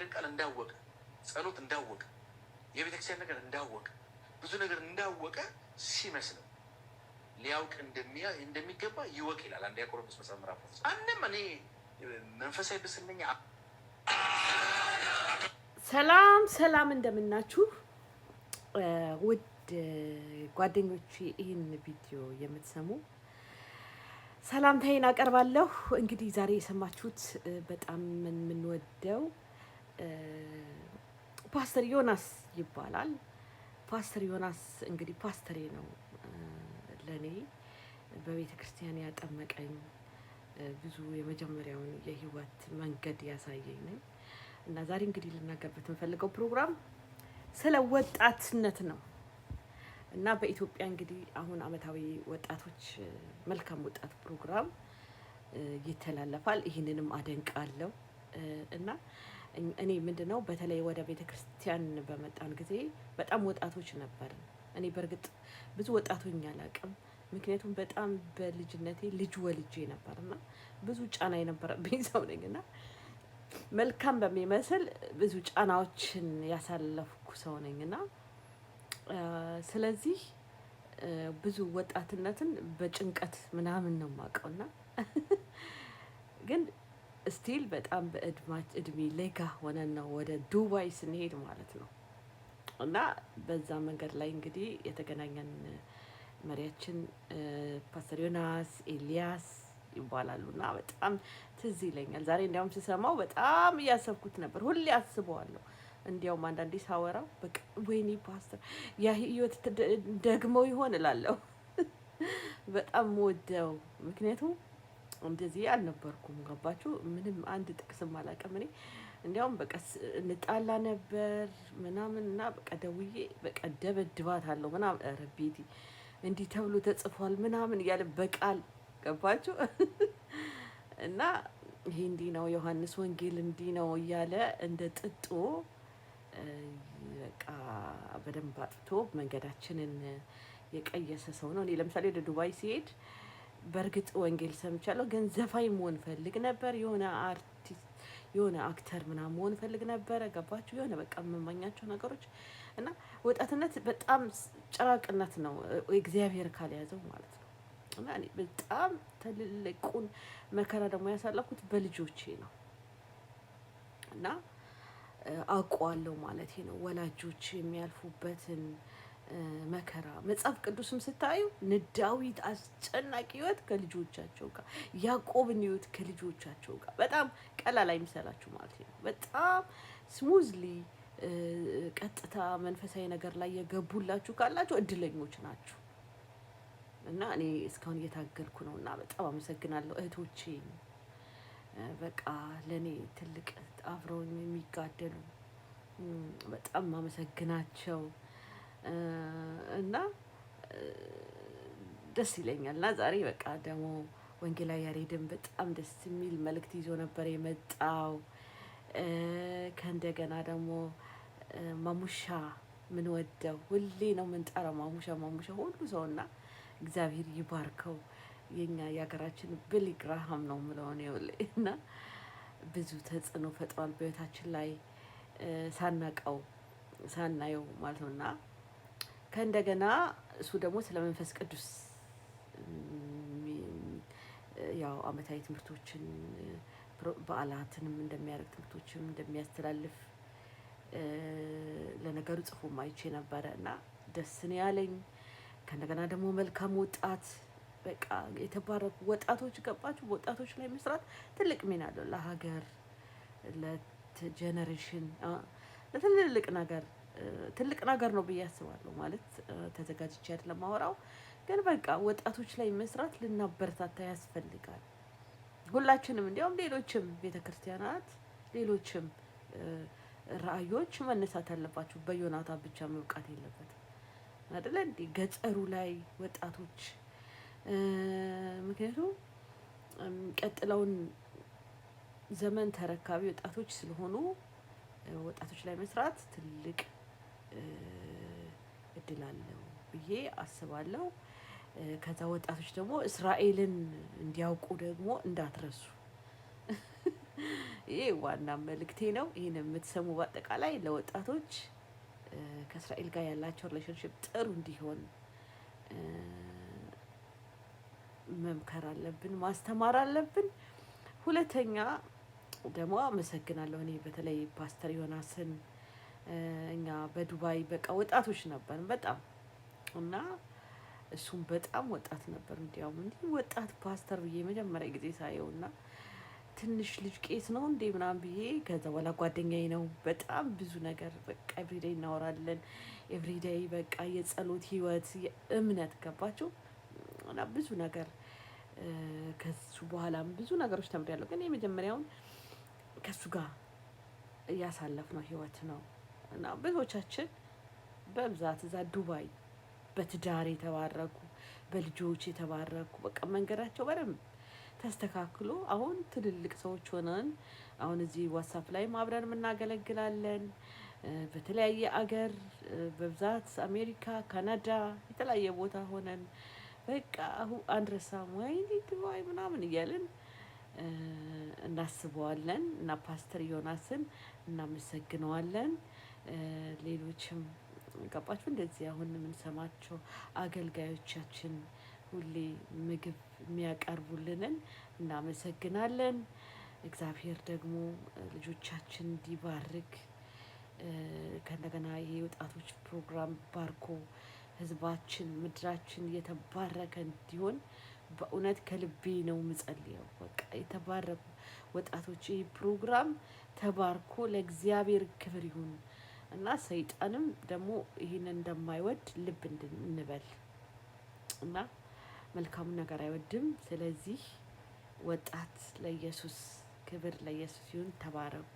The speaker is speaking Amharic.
ቃል እንዳወቀ ጸሎት እንዳወቀ የቤተክርስቲያን ነገር እንዳወቀ ብዙ ነገር እንዳወቀ ሲመስለው ሊያውቅ እንደሚገባ ይወቅ ይላል አንደኛ ቆሮንቶስ ምዕራፍ 10። አንድም እኔ መንፈሳዊ ብስለኛ ሰላም እንደምናችሁ ውድ ጓደኞቼ፣ ይህን ቪዲዮ የምትሰሙ ሰላምታዬን አቀርባለሁ። እንግዲህ ዛሬ የሰማችሁት በጣም የምንወደው ፓስተር ዮናስ ይባላል። ፓስተር ዮናስ እንግዲህ ፓስተሬ ነው። ለኔ በቤተ ክርስቲያን ያጠመቀኝ ብዙ የመጀመሪያውን የህይወት መንገድ ያሳየኝ ነኝ እና ዛሬ እንግዲህ ልናገርበት የምፈልገው ፕሮግራም ስለ ወጣትነት ነው እና በኢትዮጵያ እንግዲህ አሁን አመታዊ ወጣቶች መልካም ወጣት ፕሮግራም ይተላለፋል። ይህንንም አደንቃለሁ እና እኔ ምንድነው በተለይ ወደ ቤተ ክርስቲያን በመጣን ጊዜ በጣም ወጣቶች ነበርን። እኔ በእርግጥ ብዙ ወጣቶኝ አላውቅም፣ ምክንያቱም በጣም በልጅነቴ ልጅ ወልጄ ነበርና ብዙ ጫና የነበረብኝ ሰው ነኝና መልካም በሚመስል ብዙ ጫናዎችን ያሳለፍኩ ሰው ነኝና ስለዚህ ብዙ ወጣትነትን በጭንቀት ምናምን ነው የማውቀውና ግን ስቲል በጣም በእድሜ ሌጋ ሆነን ነው ወደ ዱባይ ስንሄድ ማለት ነው። እና በዛ መንገድ ላይ እንግዲህ የተገናኘን መሪያችን ፓስተር ዮናስ ኤልያስ ይባላሉ እና በጣም ትዝ ይለኛል። ዛሬ እንዲያውም ስሰማው በጣም እያሰብኩት ነበር። ሁሌ አስበዋለሁ። እንዲያውም አንዳንዴ ሳወራው በቃ ወይኔ ፓስተር ያ ህይወት ደግመው ይሆን እላለሁ። በጣም ወደው ምክንያቱም እንደዚህ አልነበርኩም። ገባችሁ? ምንም አንድ ጥቅስም አላውቅም እኔ። እንዲያውም በቃ እንጣላ ነበር ምናምን እና በቃ ደውዬ በቃ ደበድባታለሁ ምናምን፣ ኧረ ቤቲ እንዲህ ተብሎ ተጽፏል ምናምን እያለ በቃል ገባችሁ? እና ይሄ እንዲህ ነው ዮሐንስ ወንጌል እንዲህ ነው እያለ እንደ ጥጦ በቃ በደንብ አጥቶ መንገዳችንን የቀየሰ ሰው ነው። እኔ ለምሳሌ ወደ ዱባይ ሲሄድ በእርግጥ ወንጌል ሰምቻለሁ፣ ግን ዘፋኝ መሆን ፈልግ ነበር። የሆነ አርቲስት የሆነ አክተር ምናምን መሆን ፈልግ ነበረ። ገባችሁ? የሆነ በቃ የምመኛቸው ነገሮች እና ወጣትነት በጣም ጭራቅነት ነው እግዚአብሔር ካልያዘው ማለት ነው። እና እኔ በጣም ትልቁን መከራ ደግሞ ያሳለፍኩት በልጆቼ ነው እና አውቀዋለሁ ማለት ነው። ወላጆች የሚያልፉበትን መከራ መጽሐፍ ቅዱስም ስታዩ ዳዊት አስጨናቂ ህይወት ከልጆቻቸው ጋር፣ ያዕቆብን ህይወት ከልጆቻቸው ጋር በጣም ቀላል አይምሰላችሁ ማለት ነው። በጣም ስሙዝሊ ቀጥታ መንፈሳዊ ነገር ላይ የገቡላችሁ ካላችሁ እድለኞች ናችሁ። እና እኔ እስካሁን እየታገልኩ ነው እና በጣም አመሰግናለሁ እህቶቼ። በቃ ለኔ ትልቅ አብረውኝ የሚጋደሉ በጣም አመሰግናቸው እና ደስ ይለኛል። እና ዛሬ በቃ ደግሞ ወንጌላዊ ያሬድን በጣም ደስ የሚል መልእክት ይዞ ነበር የመጣው። ከእንደገና ደግሞ ማሙሻ ምን ወደው ሁሌ ነው የምንጠራው ማሙሻ ሁሉ ሰውና እግዚአብሔር ይባርከው። የኛ የሀገራችን ቢሊ ግራሃም ነው የምለው ነው እና ብዙ ተጽዕኖ ፈጥሯል በህይወታችን ላይ ሳናየው ማለት ነውና ከእንደገና እሱ ደግሞ ስለ መንፈስ ቅዱስ ያው አመታዊ ትምህርቶችን በዓላትንም እንደሚያደርግ ትምህርቶችንም እንደሚያስተላልፍ ለነገሩ ጽፎ ማይቼ ነበረ እና ደስ ነው ያለኝ። ከእንደገና ደግሞ መልካም ወጣት በቃ የተባረኩ ወጣቶች ገባችሁ? ወጣቶች ላይ መስራት ትልቅ ሚና አለው ለሀገር፣ ለጀነሬሽን፣ ትልቅ ነገር ነው ብዬ አስባለሁ። ማለት ተዘጋጅቼ አይደለም ማወራው፣ ግን በቃ ወጣቶች ላይ መስራት ልናበረታታ ያስፈልጋል። ሁላችንም እንዲያውም ሌሎችም ቤተክርስቲያናት፣ ሌሎችም ራእዮች መነሳት አለባቸው። በዮናታን ብቻ መብቃት የለበትም አይደለ እንዴ? ገጠሩ ላይ ወጣቶች ምክንያቱም ቀጥለውን ዘመን ተረካቢ ወጣቶች ስለሆኑ ወጣቶች ላይ መስራት ትልቅ እድል አለው ብዬ አስባለሁ። ከዛ ወጣቶች ደግሞ እስራኤልን እንዲያውቁ ደግሞ እንዳትረሱ ይሄ ዋና መልእክቴ ነው። ይህን የምትሰሙ በአጠቃላይ ለወጣቶች ከእስራኤል ጋር ያላቸው ሪሌሽንሽፕ ጥሩ እንዲሆን መምከር አለብን፣ ማስተማር አለብን። ሁለተኛ ደግሞ አመሰግናለሁ። እኔ በተለይ ፓስተር ዮናስን እኛ በዱባይ በቃ ወጣቶች ነበርን በጣም እና እሱም በጣም ወጣት ነበር። እንዲያውም እንዲህ ወጣት ፓስተር ብዬ መጀመሪያ ጊዜ ሳየው እና ትንሽ ልጅ ቄስ ነው እንዴ ምናምን ብዬ ከዛ በኋላ ጓደኛዬ ነው። በጣም ብዙ ነገር በቃ ኤቭሪዴይ እናወራለን። ኤቭሪዴይ በቃ የጸሎት ህይወት፣ የእምነት ገባችሁ እና ብዙ ነገር ከሱ በኋላም ብዙ ነገሮች ተምሬያለሁ። ግን የመጀመሪያውን ከሱ ጋር እያሳለፍነው ህይወት ነው እና ብዙዎቻችን በብዛት እዛ ዱባይ በትዳር የተባረኩ በልጆች የተባረኩ በቃ መንገዳቸው በደንብ ተስተካክሎ አሁን ትልልቅ ሰዎች ሆነን አሁን እዚህ ዋትስአፕ ላይ አብረን እናገለግላለን። በተለያየ አገር በብዛት አሜሪካ፣ ካናዳ የተለያየ ቦታ ሆነን በቃ አሁን አንረሳም ወይ ዱባይ ምናምን እያልን እናስበዋለን እና ፓስተር ዮናስን እናመሰግነዋለን። ሌሎችም ገባችሁ እንደዚህ አሁን የምንሰማቸው አገልጋዮቻችን ሁሌ ምግብ የሚያቀርቡልንን እናመሰግናለን። እግዚአብሔር ደግሞ ልጆቻችን እንዲባርክ ከእንደገና ይሄ ወጣቶች ፕሮግራም ባርኮ ህዝባችን ምድራችን የተባረከ እንዲሆን በእውነት ከልቤ ነው ምጸልየው። በቃ የተባረኩ ወጣቶች ይህ ፕሮግራም ተባርኮ ለእግዚአብሔር ክብር ይሁን እና ሰይጣንም ደግሞ ይህንን እንደማይወድ ልብ እንበል እና መልካሙ ነገር አይወድም። ስለዚህ ወጣት ለኢየሱስ ክብር ለኢየሱስ ይሁን። ተባረኩ።